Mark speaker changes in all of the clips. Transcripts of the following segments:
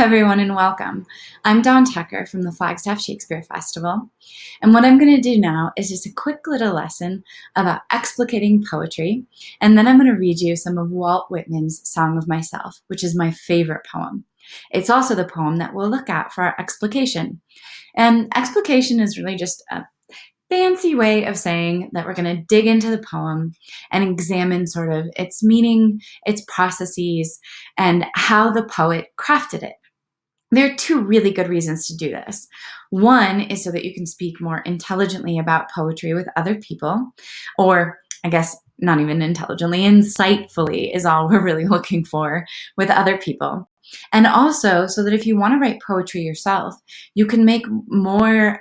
Speaker 1: everyone, and welcome. I'm Dawn Tucker from the Flagstaff Shakespeare Festival, and what I'm going to do now is just a quick little lesson about explicating poetry, and then I'm going to read you some of Walt Whitman's Song of Myself, which is my favorite poem. It's also the poem that we'll look at for our explication. And explication is really just a fancy way of saying that we're going to dig into the poem and examine sort of its meaning, its processes, and how the poet crafted it. There are two really good reasons to do this. One is so that you can speak more intelligently about poetry with other people, or I guess not even intelligently, insightfully is all we're really looking for with other people. And also so that if you want to write poetry yourself, you can make more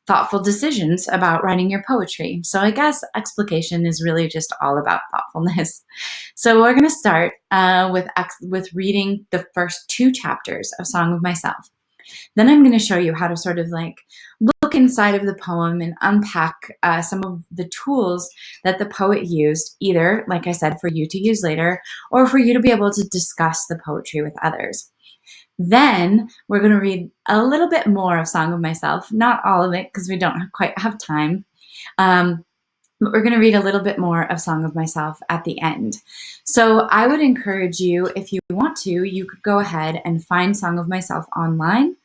Speaker 1: thoughtful decisions about writing your poetry. So I guess explication is really just all about thoughtfulness. So we're going to start with reading the first two chapters of Song of Myself. Then I'm going to show you how to sort of look inside of the poem and unpack some of the tools that the poet used, either, like I said, for you to use later, or for you to be able to discuss the poetry with others. Then we're going to read a little bit more of Song of Myself, not all of it because we don't quite have time, but we're going to read a little bit more of Song of Myself at the end. So I would encourage you, if you want to, you could go ahead and find Song of Myself online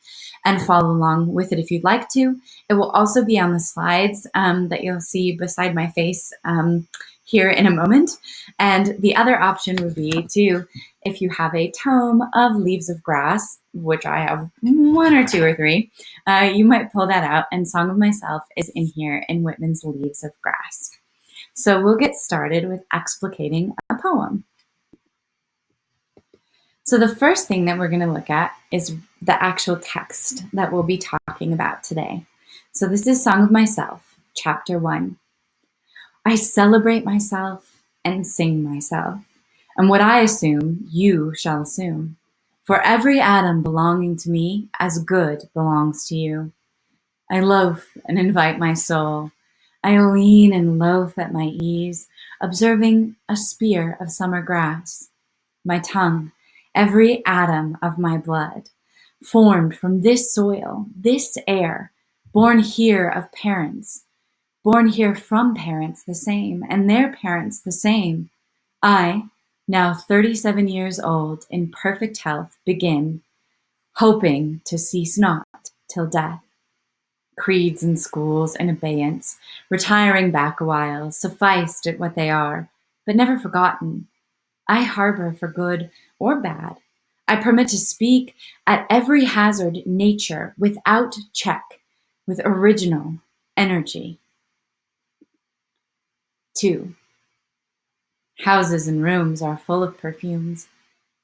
Speaker 1: and follow along with it if you'd like to. It will also be on the slides that you'll see beside my face here in a moment. And the other option would be to, if you have a tome of Leaves of Grass, which I have one or two or three, you might pull that out, and Song of Myself is in here in Whitman's Leaves of Grass. So we'll get started with explicating a poem. So the first thing that we're going to look at is the actual text that we'll be talking about today. So this is Song of Myself, chapter 1. I celebrate myself and sing myself, and what I assume, you shall assume. For every atom belonging to me, as good belongs to you. I loaf and invite my soul. I lean and loaf at my ease, observing a spear of summer grass. My tongue, every atom of my blood, formed from this soil, this air, born here of parents, born here from parents the same, and their parents the same. I, now 37 years old, in perfect health, begin, hoping to cease not till death. Creeds and schools in abeyance, retiring back a while, sufficed at what they are, but never forgotten. I harbor for good or bad. I permit to speak at every hazard nature without check, with original energy. 2. Houses and rooms are full of perfumes.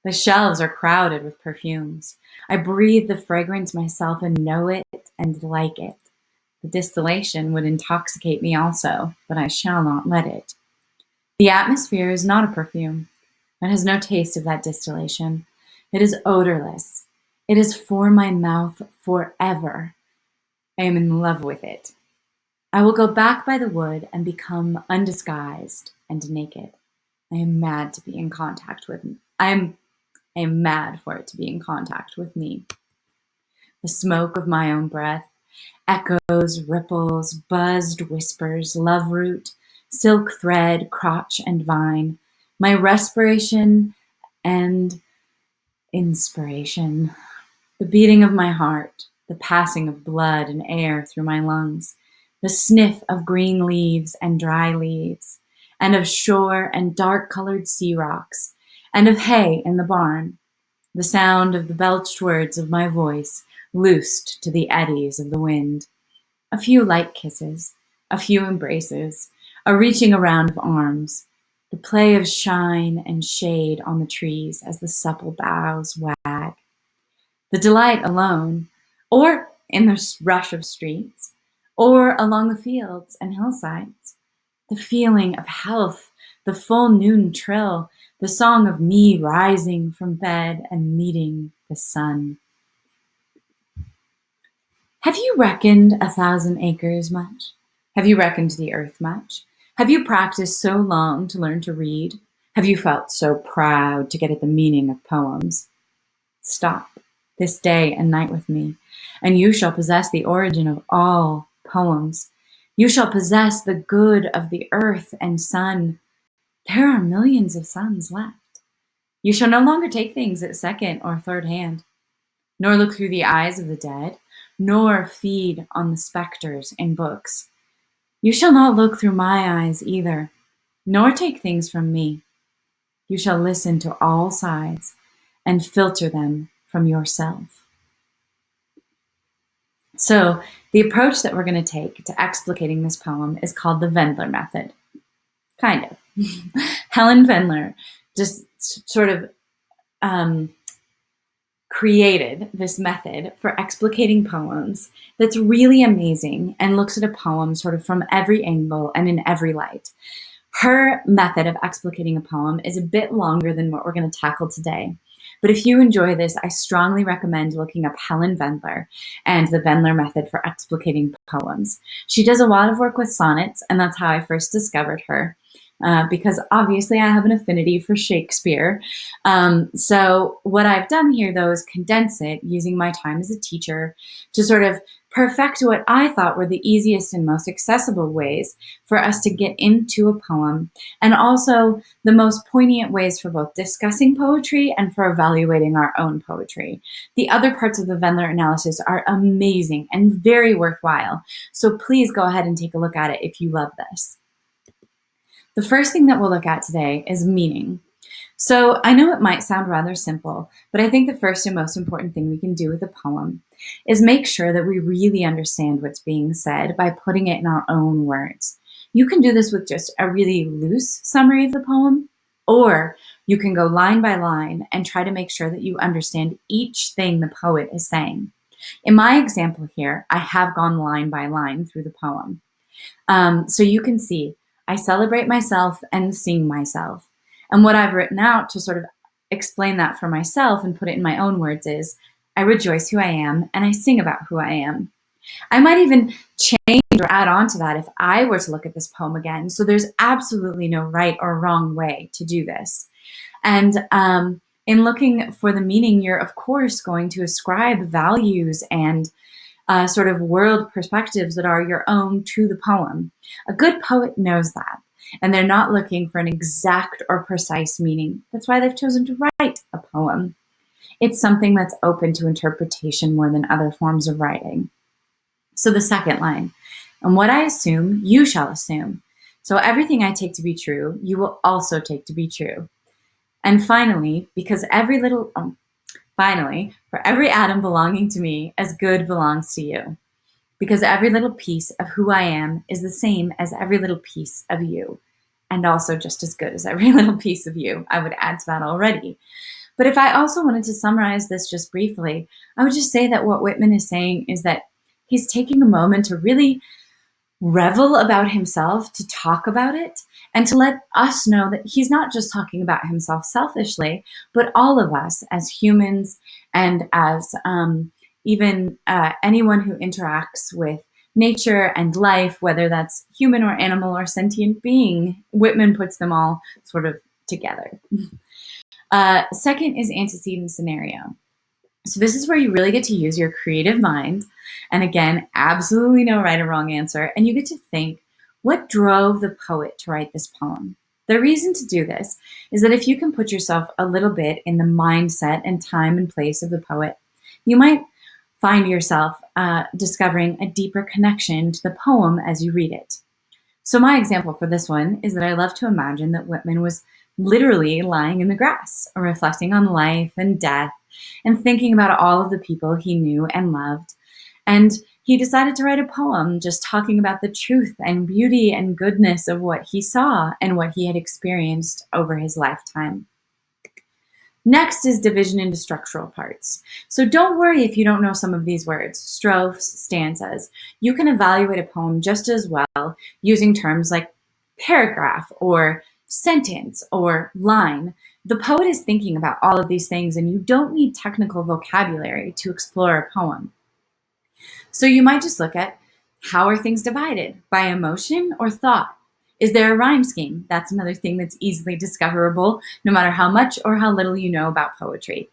Speaker 1: The shelves are crowded with perfumes. I breathe the fragrance myself and know it and like it. The distillation would intoxicate me also, but I shall not let it. The atmosphere is not a perfume. It has no taste of that distillation. It is odorless. It is for my mouth forever. I am in love with it. I will go back by the wood and become undisguised and naked. I am mad to be in contact with me. I am mad for it to be in contact with me. The smoke of my own breath, echoes, ripples, buzzed whispers, love root, silk thread, crotch and vine, my respiration and inspiration, the beating of my heart, the passing of blood and air through my lungs, the sniff of green leaves and dry leaves, and of shore and dark-colored sea rocks, and of hay in the barn, the sound of the belched words of my voice loosed to the eddies of the wind, a few light kisses, a few embraces, a reaching around of arms, the play of shine and shade on the trees as the supple boughs wag, the delight alone, or in the rush of streets, or along the fields and hillsides, the feeling of health, the full noon trill, the song of me rising from bed and meeting the sun. Have you reckoned 1,000 acres much? Have you reckoned the earth much? Have you practiced so long to learn to read? Have you felt so proud to get at the meaning of poems? Stop. this day and night with me, and you shall possess the origin of all poems. You shall possess the good of the earth and sun. There are millions of suns left. You shall no longer take things at second or third hand, nor look through the eyes of the dead, nor feed on the specters in books. You shall not look through my eyes either, nor take things from me. You shall listen to all sides and filter them from yourself. So the approach that we're going to take to explicating this poem is called the Vendler method. Kind of. Helen Vendler just sort of created this method for explicating poems that's really amazing and looks at a poem sort of from every angle and in every light. Her method of explicating a poem is a bit longer than what we're going to tackle today. But if you enjoy this, I strongly recommend looking up Helen Vendler and the Vendler method for explicating poems. She does a lot of work with sonnets, and that's how I first discovered her. Because obviously I have an affinity for Shakespeare. So what I've done here, though, is condense it using my time as a teacher to sort of perfect what I thought were the easiest and most accessible ways for us to get into a poem, and also the most poignant ways for both discussing poetry and for evaluating our own poetry. The other parts of the Vendler analysis are amazing and very worthwhile, so please go ahead and take a look at it if you love this. The first thing that we'll look at today is meaning. So I know it might sound rather simple, but I think the first and most important thing we can do with a poem is make sure that we really understand what's being said by putting it in our own words. You can do this with just a really loose summary of the poem, or you can go line by line and try to make sure that you understand each thing the poet is saying. In my example here, I have gone line by line through the poem. So you can see I celebrate myself and sing myself. And what I've written out to sort of explain that for myself and put it in my own words is, I rejoice who I am and I sing about who I am. I might even change or add on to that if I were to look at this poem again. So there's absolutely no right or wrong way to do this. And in looking for the meaning, you're of course going to ascribe values and sort of world perspectives that are your own to the poem. A good poet knows that, and they're not looking for an exact or precise meaning. That's why they've chosen to write a poem. It's something that's open to interpretation more than other forms of writing. So the second line, and what I assume, you shall assume. So everything I take to be true, you will also take to be true. And finally, because Finally, for every atom belonging to me, as good belongs to you. Because every little piece of who I am is the same as every little piece of you, and also just as good as every little piece of you. I would add to that already. But if I also wanted to summarize this just briefly, I would just say that what Whitman is saying is that he's taking a moment to really revel about himself, to talk about it, and to let us know that he's not just talking about himself selfishly, but all of us as humans and as even anyone who interacts with nature and life, whether that's human or animal or sentient being. Whitman puts them all sort of together. Second is antecedent scenario. So this is where you really get to use your creative mind. And again, absolutely no right or wrong answer. And you get to think, what drove the poet to write this poem? The reason to do this is that if you can put yourself a little bit in the mindset and time and place of the poet, you might find yourself discovering a deeper connection to the poem as you read it. So my example for this one is that I love to imagine that Whitman was literally lying in the grass, reflecting on life and death, and thinking about all of the people he knew and loved. And he decided to write a poem just talking about the truth and beauty and goodness of what he saw and what he had experienced over his lifetime. Next is division into structural parts. So don't worry if you don't know some of these words, strophes, stanzas. You can evaluate a poem just as well using terms like paragraph or sentence or line. The poet is thinking about all of these things, and you don't need technical vocabulary to explore a poem. So you might just look at, how are things divided? By emotion or thought? Is there a rhyme scheme? That's another thing that's easily discoverable, no matter how much or how little you know about poetry.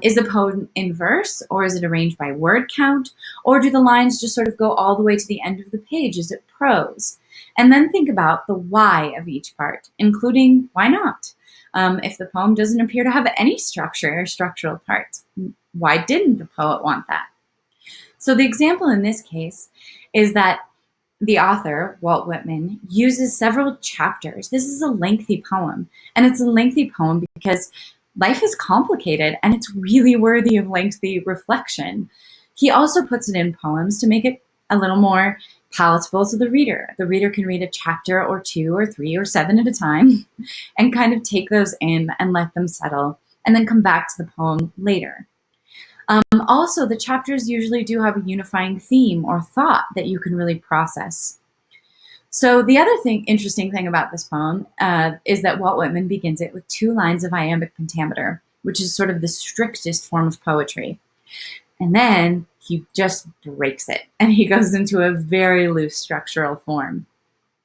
Speaker 1: Is the poem in verse, or is it arranged by word count? Or do the lines just sort of go all the way to the end of the page? Is it prose? And then think about the why of each part, including why not? If the poem doesn't appear to have any structure or structural parts, why didn't the poet want that? So the example in this case is that the author, Walt Whitman, uses several chapters. This is a lengthy poem, and it's a lengthy poem because life is complicated and it's really worthy of lengthy reflection. He also puts it in poems to make it a little more palatable to the reader. The reader can read a chapter or 2 or 3 or 7 at a time and kind of take those in and let them settle and then come back to the poem later. Also, the chapters usually do have a unifying theme or thought that you can really process. So the other interesting thing about this poem is that Walt Whitman begins it with 2 lines of iambic pentameter, which is sort of the strictest form of poetry. And then he just breaks it, and he goes into a very loose structural form.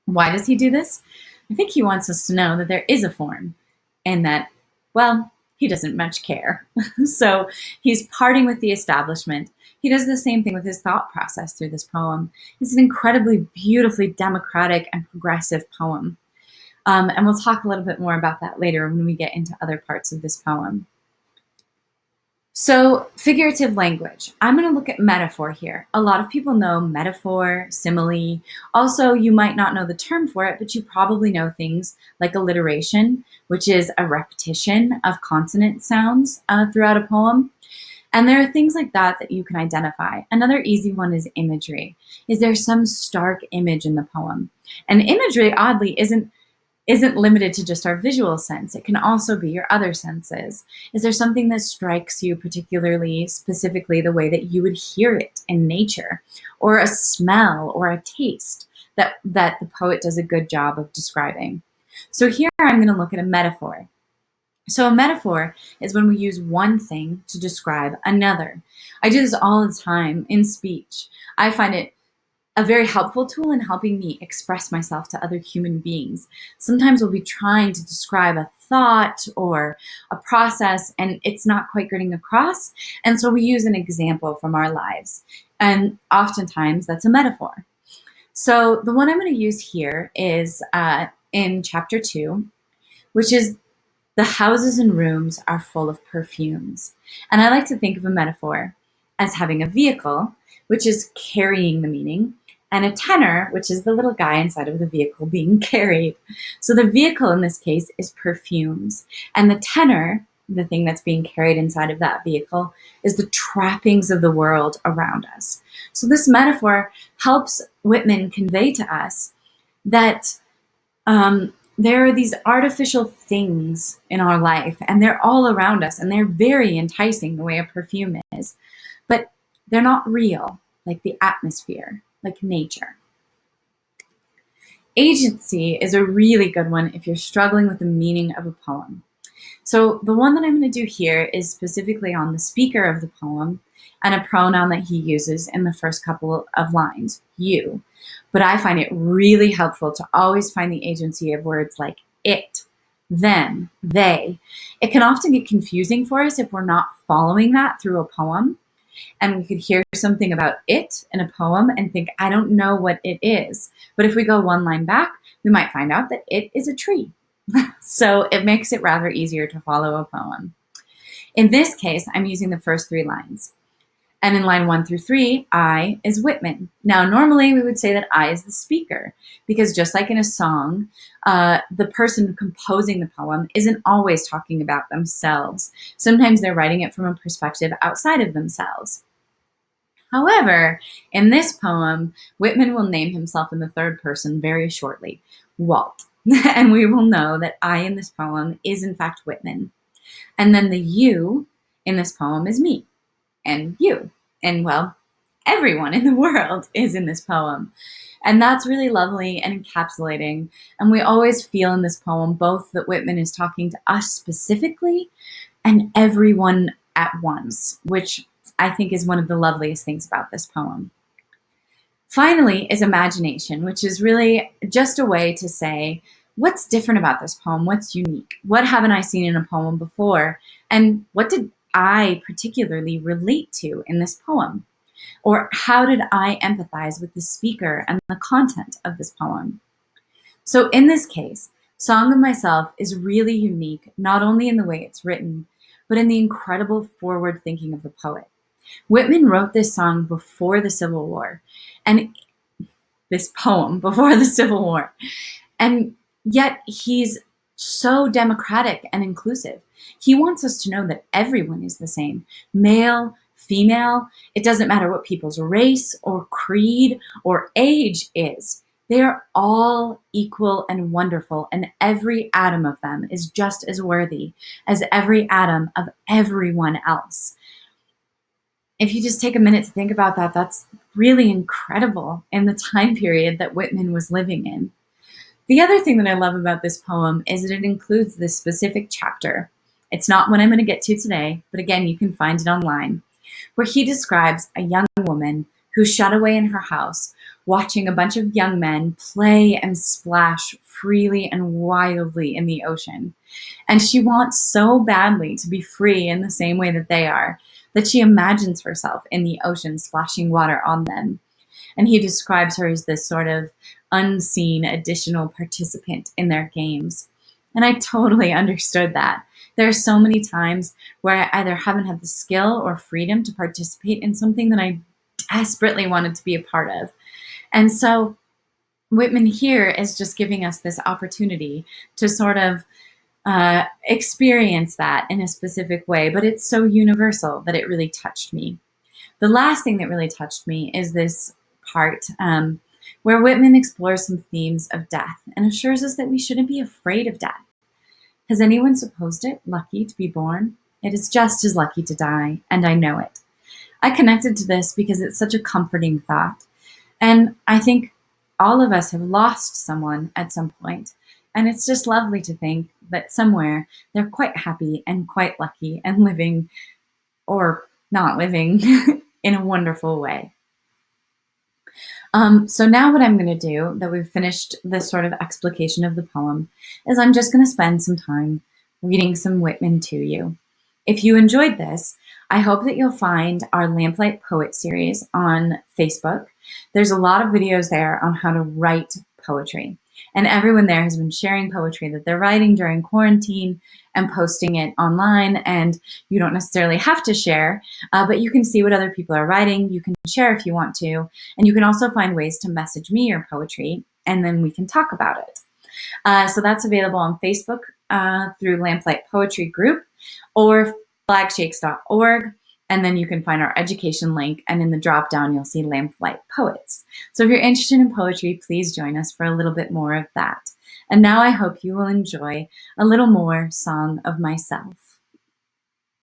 Speaker 1: Why does he do this? I think he wants us to know that there is a form, and that, well, he doesn't much care. So he's parting with the establishment. He does the same thing with his thought process through this poem. It's an incredibly beautifully democratic and progressive poem. And we'll talk a little bit more about that later when we get into other parts of this poem. So figurative language. I'm going to look at metaphor here. A lot of people know metaphor, simile. Also, you might not know the term for it, but you probably know things like alliteration, which is a repetition of consonant sounds throughout a poem. And there are things like that that you can identify. Another easy one is imagery. Is there some stark image in the poem? And imagery, oddly, isn't limited to just our visual sense. It can also be your other senses. Is there something that strikes you particularly, specifically the way that you would hear it in nature, or a smell or a taste that the poet does a good job of describing? So here I'm going to look at a metaphor. So a metaphor is when we use one thing to describe another. I do this all the time in speech. I find it a very helpful tool in helping me express myself to other human beings. Sometimes we'll be trying to describe a thought or a process, and it's not quite getting across. And so we use an example from our lives. And oftentimes that's a metaphor. So the one I'm going to use here is in chapter 2, which is the houses and rooms are full of perfumes. And I like to think of a metaphor as having a vehicle, which is carrying the meaning, and a tenor, which is the little guy inside of the vehicle being carried. So the vehicle in this case is perfumes, and the tenor, the thing that's being carried inside of that vehicle, is the trappings of the world around us. So this metaphor helps Whitman convey to us that there are these artificial things in our life, and they're all around us, and they're very enticing the way a perfume is, but they're not real, like the atmosphere, like nature. Agency is a really good one if you're struggling with the meaning of a poem. So the one that I'm going to do here is specifically on the speaker of the poem and a pronoun that he uses in the first couple of lines, you. But I find it really helpful to always find the agency of words like it, them, they. It can often get confusing for us if we're not following that through a poem. And we could hear something about it in a poem and think, I don't know what it is. But if we go one line back, we might find out that it is a tree. So it makes it rather easier to follow a poem. In this case, I'm using the first 3 lines. And in line 1 through 3, I is Whitman. Now, normally we would say that I is the speaker, because just like in a song, the person composing the poem isn't always talking about themselves. Sometimes they're writing it from a perspective outside of themselves. However, in this poem, Whitman will name himself in the third person very shortly, Walt. And we will know that I in this poem is in fact Whitman. And then the you in this poem is me. And you, and well, everyone in the world is in this poem. And that's really lovely and encapsulating. And we always feel in this poem both that Whitman is talking to us specifically and everyone at once, which I think is one of the loveliest things about this poem. Finally is imagination, which is really just a way to say, what's different about this poem? What's unique? What haven't I seen in a poem before? And what did I particularly relate to in this poem? Or how did I empathize with the speaker and the content of this poem? So in this case, Song of Myself is really unique, not only in the way it's written, but in the incredible forward thinking of the poet. Whitman wrote this song before the Civil War, and this poem before the Civil War. And yet he's so democratic and inclusive. He wants us to know that everyone is the same, male, female. It doesn't matter what people's race or creed or age is. They are all equal and wonderful, and every atom of them is just as worthy as every atom of everyone else. If you just take a minute to think about that, that's really incredible in the time period that Whitman was living in. The other thing that I love about this poem is that it includes this specific chapter. It's not one I'm going to get to today, but again, you can find it online, where he describes a young woman who's shut away in her house, watching a bunch of young men play and splash freely and wildly in the ocean. And she wants so badly to be free in the same way that they are, that she imagines herself in the ocean splashing water on them. And he describes her as this sort of unseen additional participant in their games. And I totally understood that. There are so many times where I either haven't had the skill or freedom to participate in something that I desperately wanted to be a part of. And so Whitman here is just giving us this opportunity to sort of experience that in a specific way, but it's so universal that it really touched me. The last thing that really touched me is this part where Whitman explores some themes of death and assures us that we shouldn't be afraid of death. Has anyone supposed it lucky to be born? It is just as lucky to die, and I know it. I connected to this because it's such a comforting thought. And I think all of us have lost someone at some point, and it's just lovely to think that somewhere they're quite happy and quite lucky and living, or not living, in a wonderful way. So now what I'm going to do, that we've finished this sort of explication of the poem, is I'm just going to spend some time reading some Whitman to you. If you enjoyed this, I hope that you'll find our Lamplight Poet Series on Facebook. There's a lot of videos there on how to write poetry. And everyone there has been sharing poetry that they're writing during quarantine and posting it online. And you don't necessarily have to share, but you can see what other people are writing. You can share if you want to. And you can also find ways to message me your poetry, and then we can talk about it. So that's available on Facebook through Lamplight Poetry Group or flagshakes.org. And then you can find our education link, and in the drop down, you'll see Lamplight Poets. So if you're interested in poetry, please join us for a little bit more of that. And now I hope you will enjoy a little more Song of Myself.